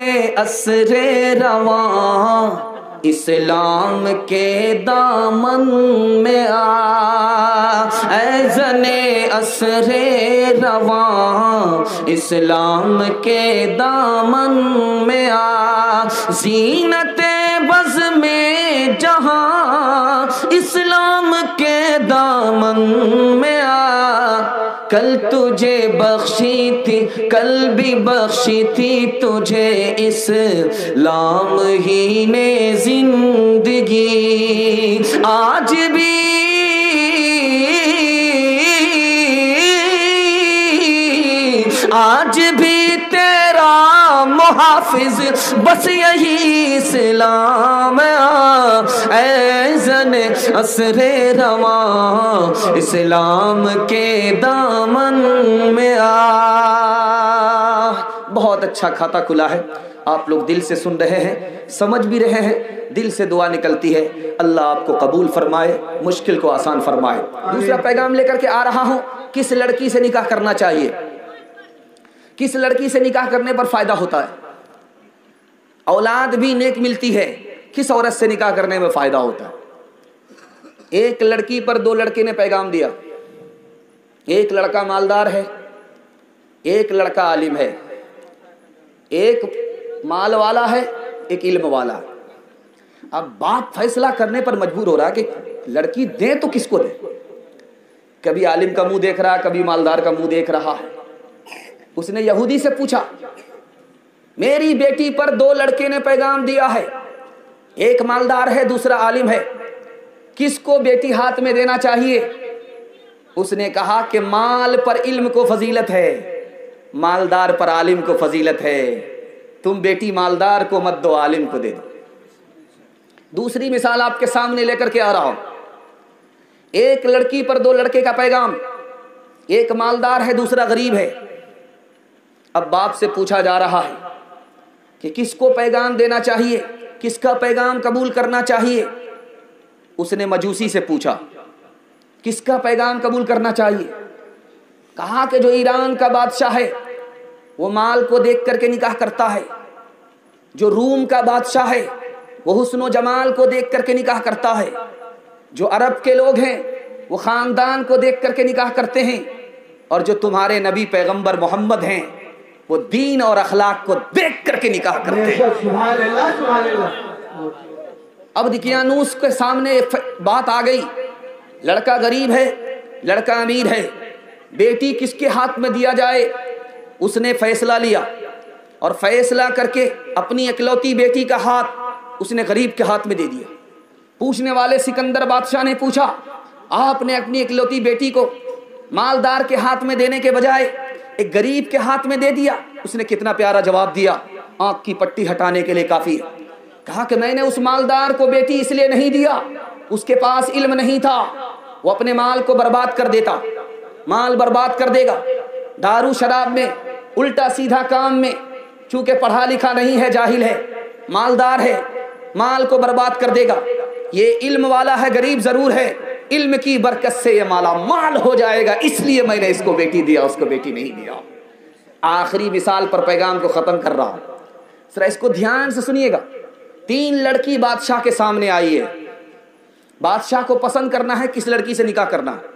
اسرے رواں اسلام کے دامن میں اے زنے اسرے رواں اسلام کے دامن میں زینت بز میں جہاں اسلام کے دامن میں کل تجھے بخشی تھی کل بھی بخشی تھی تجھے اسلام ہی نے زندگی آج بھی تیرا محافظ بس یہی اسلام اے زن اسر رواں اسلام کے دامن میں بہت اچھا کھاتا کھلا ہے، آپ لوگ دل سے سن رہے ہیں، سمجھ بھی رہے ہیں، دل سے دعا نکلتی ہے اللہ آپ کو قبول فرمائے، مشکل کو آسان فرمائے۔ دوسرا پیغام لے کر کے آ رہا ہوں، کس لڑکی سے نکاح کرنا چاہیے، کس لڑکی سے نکاح کرنے پر فائدہ ہوتا ہے، اولاد بھی نیک ملتی ہے، کس عورت سے نکاح کرنے میں فائدہ ہوتا ہے۔ ایک لڑکی پر دو لڑکے نے پیغام دیا، ایک لڑکا مالدار ہے، ایک لڑکا عالم ہے، ایک مال والا ہے، ایک علم والا ہے۔ اب باپ فیصلہ کرنے پر مجبور ہو رہا ہے کہ لڑکی دیں تو کس کو دیں، کبھی عالم کا منہ دیکھ رہا ہے، کبھی مالدار کا منہ دیکھ رہا ہے۔ اس نے یہودی سے پوچھا میری بیٹی پر دو لڑکے نے پیغام دیا ہے، ایک مالدار ہے دوسرا عالم ہے، کس کو بیٹی ہاتھ میں دینا چاہیے؟ اس نے کہا کہ مال پر علم کو فضیلت ہے، مالدار پر عالم کو فضیلت ہے، تم بیٹی مالدار کو مت دو، عالم کو دے دو۔ دوسری مثال آپ کے سامنے لے کر کے آ رہا ہوں، ایک لڑکی پر دو لڑکے کا پیغام، ایک مالدار ہے دوسرا غریب ہے۔ اب باپ سے پوچھا جا رہا ہے کہ کس کو پیغام دینا چاہیے، کس کا پیغام قبول کرنا چاہیے؟ اس نے مجوسی سے پوچھا کس کا پیغام قبول کرنا چاہیے؟ کہا کہ جو ایران کا بادشاہ ہے وہ مال کو دیکھ کر کے نکاح کرتا ہے، جو روم کا بادشاہ ہے وہ حسن و جمال کو دیکھ کر کے نکاح کرتا ہے، جو عرب کے لوگ ہیں وہ خاندان کو دیکھ کر کے نکاح کرتے ہیں، اور جو تمہارے نبی پیغمبر محمد ہیں وہ دین اور اخلاق کو دیکھ کر کے نکاح کرتے ہیں۔ اب دقیانوس کے سامنے بات آ گئی، لڑکا غریب ہے لڑکا امیر ہے، بیٹی کس کے ہاتھ میں دیا جائے؟ اس نے فیصلہ لیا اور فیصلہ کر کے اپنی اکلوتی بیٹی کا ہاتھ اس نے غریب کے ہاتھ میں دے دیا۔ پوچھنے والے سکندر بادشاہ نے پوچھا آپ نے اپنی اکلوتی بیٹی کو مالدار کے ہاتھ میں دینے کے بجائے ایک غریب کے ہاتھ میں دے دیا؟ اس نے کتنا پیارا جواب دیا، آنکھ کی پٹی ہٹانے کے لیے کافی ہے۔ کہا کہ میں نے اس مالدار کو بیٹی اس لیے نہیں دیا، اس کے پاس علم نہیں تھا، وہ اپنے مال کو برباد کر دیتا، مال برباد کر دے گا دارو شراب میں، الٹا سیدھا کام میں، چونکہ پڑھا لکھا نہیں ہے جاہل ہے، مالدار ہے، مال کو برباد کر دے گا۔ یہ علم والا ہے، غریب ضرور ہے، علم کی برکت سے یہ مالا مال ہو جائے گا، اس لیے میں نے اس کو بیٹی دیا، اس کو بیٹی نہیں دیا۔ آخری مثال پر پیغام کو ختم کر رہا ہوں، ذرا اس کو دھیان سے سنیے گا۔ تین لڑکی بادشاہ کے سامنے آئی ہے، بادشاہ کو پسند کرنا ہے کس لڑکی سے نکاح کرنا ہے۔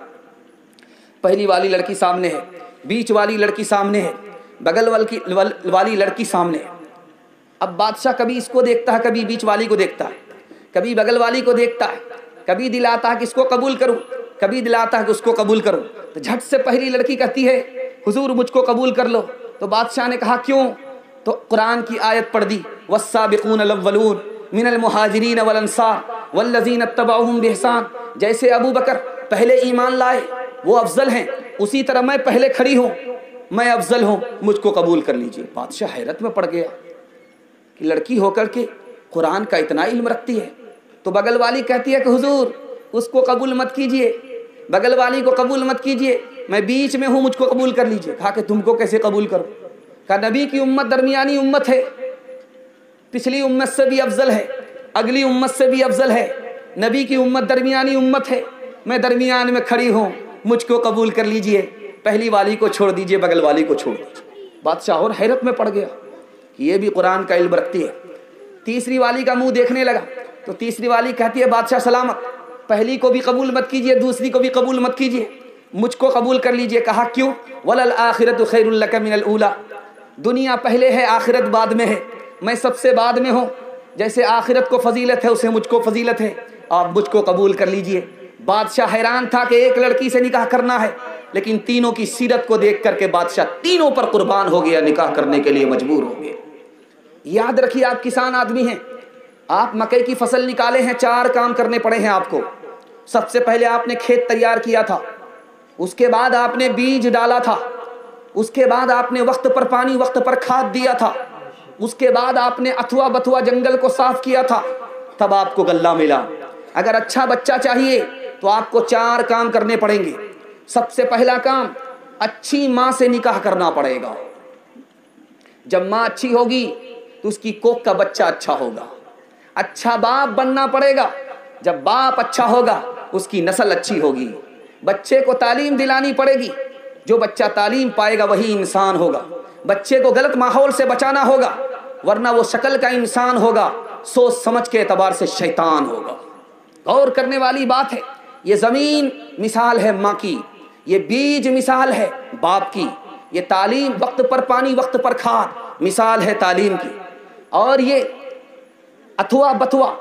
پہلی والی لڑکی سامنے ہے، بیچ والی لڑکی سامنے ہے، بغل والی لڑکی سامنے ہے۔ اب بادشاہ کبھی اس کو دیکھتا ہے، کبھی بیچ والی کو دیکھتا ہے، کبھی بغل والی کو دیکھتا ہے، کبھی دل آتا ہے کہ اس کو قبول کروں، کبھی دل آتا ہے کہ اس کو قبول کروں۔ تو جھٹ سے پہلی لڑکی کہتی ہے حضور مجھ کو قبول کر لو۔ تو بادشاہ نے کہا کیوں؟ تو قرآن کی آیت پڑھ دی، والسابقون الاولون من المہاجرین والانصار والذین اتبعوہم بإحسان۔ جیسے ابو بکر پہلے ایمان لائے وہ افضل ہیں، اسی طرح میں پہلے کھڑی ہوں، میں افضل ہوں، مجھ کو قبول کر لیجئے۔ بادشاہ حیرت میں پڑ گیا کہ لڑکی ہو کر کے قرآن کا اتنا علم رکھتی ہے۔ تو بغل والی کہتی ہے کہ حضور اس کو قبول مت کیجئے، بغل والی کو قبول مت کیجئے، میں بیچ میں ہوں، مجھ کو قبول کر لیجئے۔ کہا کہ تم کو کیسے قبول کروں؟ کہا نبی کی امت درمیانی امت ہے، پچھلی امت سے بھی افضل ہے، اگلی امت سے بھی افضل ہے، نبی کی امت درمیانی امت ہے، میں درمیان میں کھڑی ہوں، مجھ کو قبول کر لیجئے، پہلی والی کو چھوڑ دیجئے، بغل والی کو چھوڑ دیجئے۔ بادشاہ اور حیرت میں پڑ گیا کہ یہ بھی قرآن کا علم رکھتی ہے۔ تیسری والی کا منہ دیکھنے لگا تو تیسری والی کہتی ہے بادشاہ سلامت، پہلی کو بھی قبول مت کیجیے، دوسری کو بھی قبول مت کیجیے، مجھ کو قبول کر لیجیے۔ کہا کیوں؟ وَلَلْآخِرَةُ خَيْرٌ لَكَ مِنَ الْأُولَىٰ، دنیا پہلے ہے آخرت بعد میں ہے، میں سب سے بعد میں ہوں، جیسے آخرت کو فضیلت ہے اسے مجھ کو فضیلت ہے، آپ مجھ کو قبول کر لیجیے۔ بادشاہ حیران تھا کہ ایک لڑکی سے نکاح کرنا ہے، لیکن تینوں کی سیرت کو دیکھ کر کے بادشاہ تینوں پر قربان ہو گیا، نکاح کرنے کے لیے مجبور ہو گیا۔ یاد رکھیے آپ کسان آدمی ہیں، آپ مکئی کی فصل نکالے ہیں، 4 کام کرنے پڑے ہیں آپ کو۔ سب سے پہلے آپ نے کھیت تیار کیا تھا، اس کے بعد آپ نے بیج ڈالا تھا، اس کے بعد آپ نے وقت پر پانی وقت پر کھاد دیا تھا، اس کے بعد آپ نے اتھوا بتھوا جنگل کو صاف کیا تھا، تب آپ کو غلہ ملا۔ اگر اچھا بچہ چاہیے تو آپ کو 4 کام کرنے پڑیں گے۔ سب سے پہلا کام، اچھی ماں سے نکاح کرنا پڑے گا۔ جب ماں اچھی ہوگی تو اس کی کوکھ کا بچہ اچھا ہوگا۔ اچھا باپ بننا پڑے گا، جب باپ اچھا ہوگا اس کی نسل اچھی ہوگی۔ بچے کو تعلیم دلانی پڑے گی، جو بچہ تعلیم پائے گا وہی انسان ہوگا۔ بچے کو غلط ماحول سے بچانا ہوگا، ورنہ وہ شکل کا انسان ہوگا، سوچ سمجھ کے اعتبار سے شیطان ہوگا۔ غور کرنے والی بات ہے، یہ زمین مثال ہے ماں کی، یہ بیج مثال ہے باپ کی، یہ تعلیم وقت پر پانی وقت پر کھاد مثال ہے تعلیم کی، اور یہ اتھوا بتھوا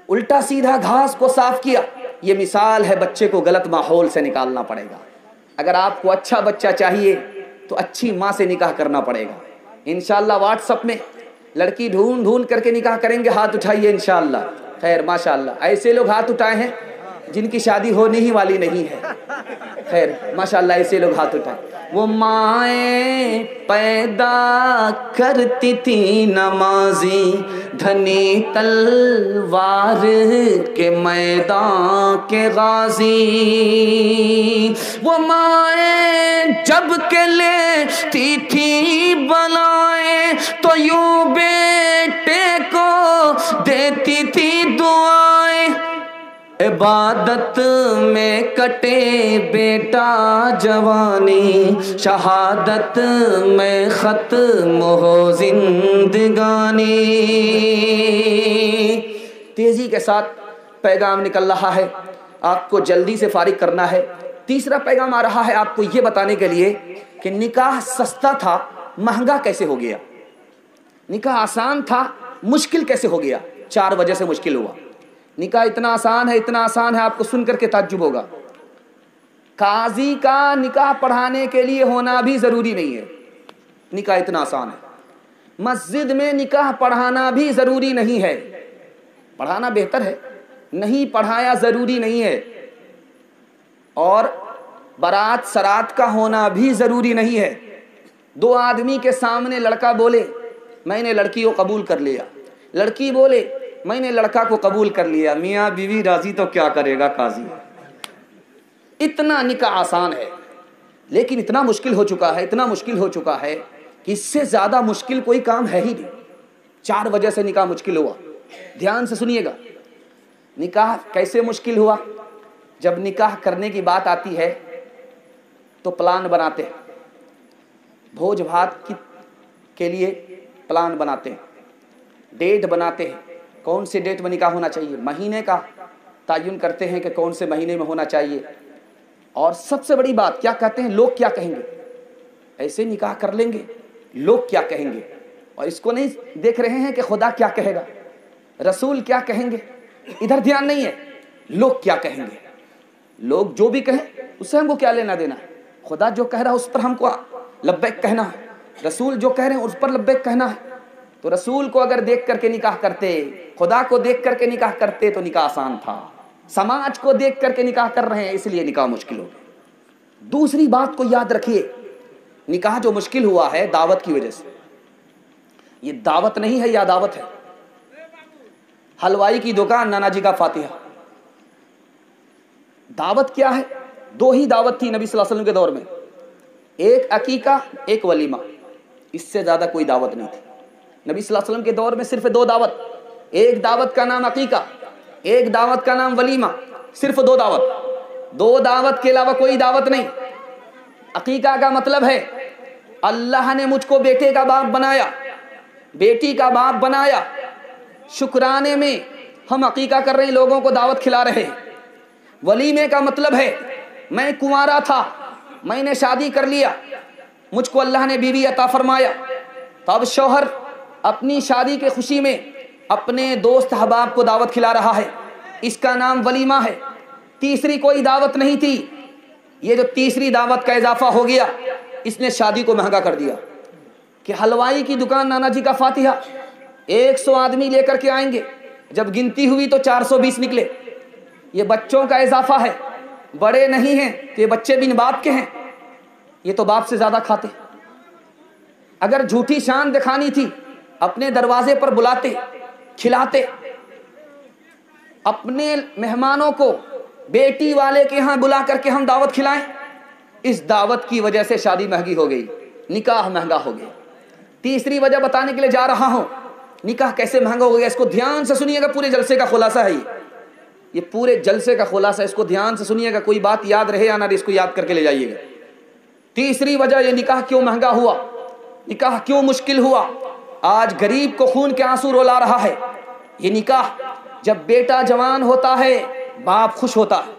الٹا سیدھا گھاس کو صاف کیا، یہ مثال ہے بچے کو غلط ماحول سے نکالنا پڑے گا۔ اگر آپ کو اچھا بچہ چاہیے تو اچھی ماں سے نکاح کرنا پڑے گا۔ انشاءاللہ واٹس ایپ میں لڑکی ڈھونڈ ڈھونڈ کر کے نکاح کریں گے، ہاتھ اٹھائیے انشاءاللہ۔ خیر ماشاءاللہ ایسے لوگ ہاتھ اٹھائے ہیں جن کی شادی ہونے ہی والی نہیں ہے۔ خیر ماشاءاللہ ایسے لوگ ہاتھ اٹھائیں۔ وہ مائیں پیدا کرتی تھی نمازی، دھنی تلوار کے میدان کے غازی، وہ مائیں جب کہ لیتی تھی بلائیں تو یوں بیٹے کو دیتی تھی دعائیں، عبادت میں کٹے بیٹا جوانی، شہادت میں ختم ہو زندگانی۔ تیزی کے ساتھ پیغام نکل رہا ہے، آپ کو جلدی سے فارغ کرنا ہے۔ تیسرا پیغام آ رہا ہے آپ کو یہ بتانے کے لیے کہ نکاح سستا تھا مہنگا کیسے ہو گیا، نکاح آسان تھا مشکل کیسے ہو گیا۔ 4 وجہ سے مشکل ہوا۔ نکاح اتنا آسان ہے، اتنا آسان ہے آپ کو سن کر کے تعجب ہوگا، قاضی کا نکاح پڑھانے کے لیے ہونا بھی ضروری نہیں ہے، نکاح اتنا آسان ہے۔ مسجد میں نکاح پڑھانا بھی ضروری نہیں ہے، پڑھانا بہتر ہے، نہیں پڑھایا ضروری نہیں ہے۔ اور بارات سرات کا ہونا بھی ضروری نہیں ہے۔ 2 آدمی کے سامنے لڑکا بولے میں نے لڑکی کو قبول کر لیا، لڑکی بولے میں نے لڑکا کو قبول کر لیا، میاں بیوی راضی تو کیا کرے گا قاضی۔ اتنا نکاح آسان ہے، لیکن اتنا مشکل ہو چکا ہے، اتنا مشکل ہو چکا ہے کہ اس سے زیادہ مشکل کوئی کام ہے ہی نہیں۔ 4 وجہ سے نکاح مشکل ہوا۔ دھیان سے سنیے گا، نکاح کیسے مشکل ہوا؟ جب نکاح کرنے کی بات آتی ہے تو پلان بناتے ہیں، بھوج بھات کے لیے پلان بناتے ہیں، ڈیٹ بناتے ہیں، کون سے ڈیٹ میں نکاح ہونا چاہیے، مہینے کا تعین کرتے ہیں کہ کون سے مہینے میں ہونا چاہیے۔ اور سب سے بڑی بات کیا کہتے ہیں، لوگ کیا کہیں گے، ایسے نکاح کر لیں گے لوگ کیا کہیں گے۔ اور اس کو نہیں دیکھ رہے ہیں کہ خدا کیا کہے گا، رسول کیا کہیں گے، ادھر دھیان نہیں ہے، لوگ کیا کہیں گے۔ لوگ جو بھی کہیں اس سے ہم کو کیا لینا دینا ہے، خدا جو کہہ رہا ہے اس پر ہم کو لبیک کہنا ہے، رسول جو کہہ رہے ہیں اس پر لبیک کہنا ہے۔ تو رسول کو اگر دیکھ کر کے نکاح کرتے، خدا کو دیکھ کر کے نکاح کرتے تو نکاح آسان تھا۔ سماج کو دیکھ کر کے نکاح کر رہے ہیں اس لیے نکاح مشکل ہو گیا۔ دوسری بات کو یاد رکھیے، نکاح جو مشکل ہوا ہے دعوت کی وجہ سے۔ یہ دعوت نہیں ہے، یا دعوت ہے؟ حلوائی کی دکان، نانا جی کا فاتحہ۔ دعوت کیا ہے؟ 2 ہی دعوت تھی نبی صلی اللہ علیہ وسلم کے دور میں، ایک عقیقہ ایک ولیمہ، اس سے زیادہ کوئی دعوت نہیں تھی۔ نبی صلی اللہ علیہ وسلم کے دور میں صرف 2 دعوت، ایک دعوت کا نام عقیقہ، ایک دعوت کا نام ولیمہ، صرف 2 دعوت، 2 دعوت کے علاوہ کوئی دعوت نہیں۔ عقیقہ کا مطلب ہے اللہ نے مجھ کو بیٹے کا باپ بنایا، بیٹی کا باپ بنایا، شکرانے میں ہم عقیقہ کر رہے ہیں، لوگوں کو دعوت کھلا رہے ہیں۔ ولیمے کا مطلب ہے میں کنوارا تھا، میں نے شادی کر لیا، مجھ کو اللہ نے بیوی عطا فرمایا، تو اب شوہر اپنی شادی کے خوشی میں اپنے دوست احباب کو دعوت کھلا رہا ہے، اس کا نام ولیمہ ہے۔ تیسری کوئی دعوت نہیں تھی، یہ جو تیسری دعوت کا اضافہ ہو گیا اس نے شادی کو مہنگا کر دیا کہ حلوائی کی دکان نانا جی کا فاتحہ 100 آدمی لے کر کے آئیں گے، جب گنتی ہوئی تو 420 نکلے۔ یہ بچوں کا اضافہ ہے، بڑے نہیں ہیں کہ یہ بچے بن باپ کے ہیں، یہ تو باپ سے زیادہ کھاتے۔ اگر جھوٹی شان دکھانی تھی اپنے دروازے پر بلاتے، کھلاتے۔ اپنے مہمانوں کو بیٹی والے کے ہاں بلا کر کے ہم دعوت کھلائیں، اس دعوت کی وجہ سے شادی مہنگی ہو گئی، نکاح مہنگا ہو گیا۔ تیسری وجہ بتانے کے لیے جا رہا ہوں، نکاح کیسے مہنگا ہو گیا، اس کو دھیان سے سنیے گا، پورے جلسے کا خلاصہ ہے یہ پورے جلسے کا خلاصہ، اس کو دھیان سے سنیے گا، کوئی بات یاد رہے یا نہ رہے اس کو یاد کر کے لے جائیے گا۔ تیسری وجہ یہ نکاح کیوں مہنگا ہوا، نکاح کیوں مشکل ہوا، آج غریب کو خون کے آنسو رولا رہا ہے۔ یہ نکاح، جب بیٹا جوان ہوتا ہے باپ خوش ہوتا ہے،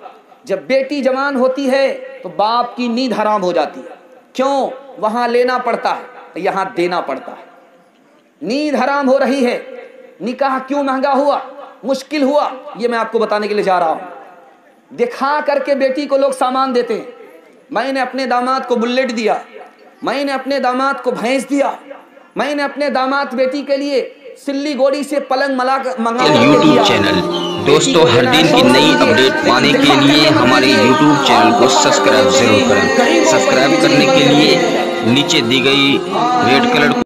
جب بیٹی جوان ہوتی ہے تو باپ کی نیند حرام ہو جاتی ہے۔ کیوں؟ وہاں لینا پڑتا ہے، یہاں دینا پڑتا ہے، نیند حرام ہو رہی ہے۔ نکاح کیوں مہنگا ہوا، مشکل ہوا، یہ میں آپ کو بتانے کے لیے جا رہا ہوں۔ دکھا کر کے بیٹی کو لوگ سامان دیتے ہیں، میں نے اپنے داماد کو بلیٹ دیا، میں نے اپنے داماد کو بھینس دیا، میں نے اپنے داماد بیٹی کے لیے سلی گوڑی سے پلنگ منگا یوٹیوب چینل دوستو ہر دن کی نئی اپڈیٹ پانے کے لیے ہمارے یوٹیوب چینل کو سبسکرائب ضرور کریں۔ سبسکرائب کرنے کے لیے نیچے دی گئی ریڈ کلر